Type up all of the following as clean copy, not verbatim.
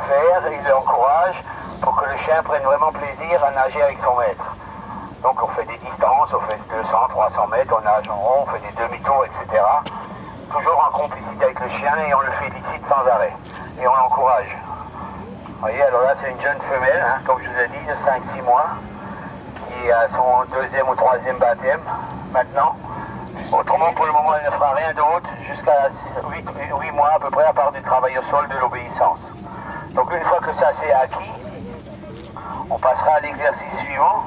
faire, il l'encourage pour que le chien prenne vraiment plaisir à nager avec son maître. Donc on fait des distances, on fait 200, 300 mètres, on nage en rond, on fait des demi-tours, etc. Toujours en complicité avec le chien et on le félicite sans arrêt. Et on l'encourage. Vous voyez, alors là c'est une jeune femelle, hein, comme je vous ai dit, de 5-6 mois, qui a son deuxième ou troisième baptême maintenant. Autrement, pour le moment, elle ne fera rien d'autre jusqu'à 8 mois à peu près, à part du travail au sol, de l'obéissance. Donc une fois que ça c'est acquis, on passera à l'exercice suivant,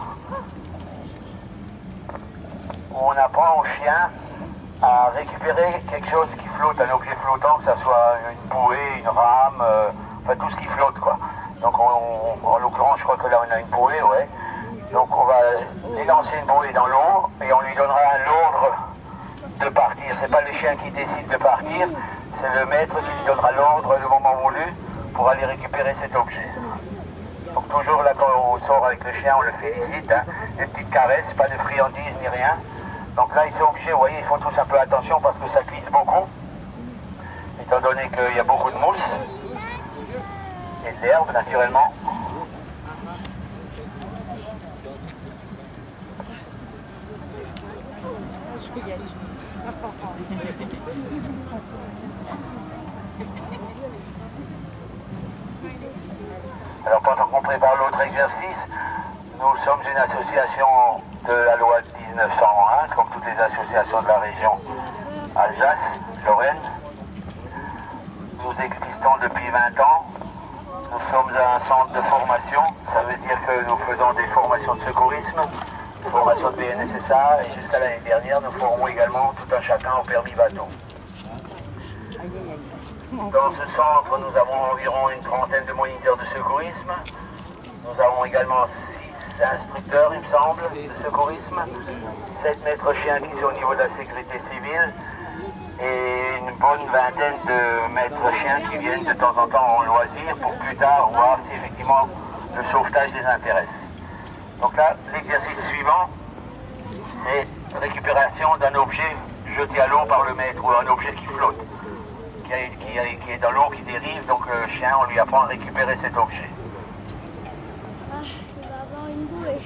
où on apprend au chien à récupérer quelque chose qui flotte, un objet flottant, que ce soit une bouée, une rame, enfin tout ce qui flotte, quoi. Donc en l'occurrence, je crois que là on a une bouée, ouais. Donc on va lui lancer une bouée dans l'eau et on lui donnera l'ordre de partir. C'est pas le chien qui décide de partir, c'est le maître qui lui donnera l'ordre le moment voulu pour aller récupérer cet objet. Donc toujours là quand on sort avec le chien, on le félicite, hein. Des petites caresses, pas de friandises ni rien. Donc là ils sont obligés, vous voyez, ils font tous un peu attention parce que ça glisse beaucoup, étant donné qu'il y a beaucoup de mousse et de l'herbe naturellement. Alors pendant qu'on prépare l'autre exercice, nous sommes une association de la loi de 1901, comme toutes les associations de la région Alsace-Lorraine. Nous existons depuis 20 ans. Nous sommes un centre de formation, ça veut dire que nous faisons des formations de secourisme, des formations de BNSSA, et jusqu'à l'année dernière, nous formons également tout un chacun au permis bateau. Dans ce centre, nous avons environ une trentaine de moniteurs de secourisme. Nous avons également 6 instructeurs, il me semble, de secourisme, 7 maîtres chiens qui sont au niveau de la sécurité civile, et une bonne vingtaine de maîtres chiens qui viennent de temps en temps en loisir pour plus tard voir si effectivement le sauvetage les intéresse. Donc là, l'exercice suivant, c'est récupération d'un objet jeté à l'eau par le maître ou un objet qui flotte, qui est dans l'eau, qui dérive, donc le chien, on lui apprend à récupérer cet objet. Ah, il va avoir une bouée.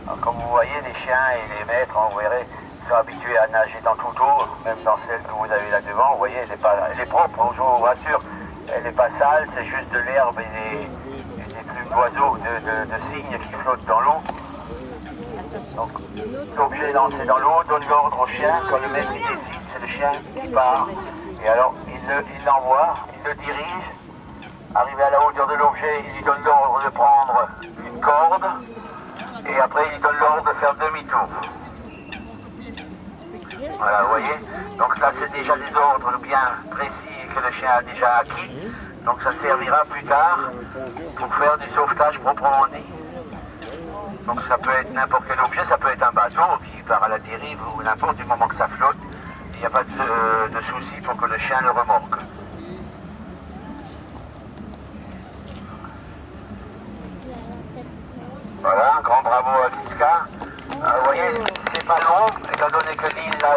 Alors, comme vous voyez, les chiens et les maîtres, vous verrez, sont habitués à nager dans toute eau, même dans celle que vous avez là devant. Vous voyez, elle est propre, je vous rassure. Elle n'est pas sale, c'est juste de l'herbe et des plumes d'oiseaux, de cygnes qui flottent dans l'eau. Donc, l'objet est lancé dans l'eau, donne l'ordre au chien. Quand le maître décide, c'est le chien qui part. Et alors, il l'envoie, il le dirige. Arrivé à la hauteur de l'objet, il lui donne l'ordre de prendre une corde. Et après, il donne l'ordre de faire demi-tour. Voilà, vous voyez. Donc là, c'est déjà des ordres bien précis que le chien a déjà acquis. Donc ça servira plus tard pour faire du sauvetage proprement dit. Donc ça peut être n'importe quel objet, ça peut être un bateau qui part à la dérive ou n'importe, du moment que ça flotte, il n'y a pas de souci pour que le chien le remorque. Voilà, un grand bravo à Kiska. Vous voyez, c'est pas long, étant donné que l'île là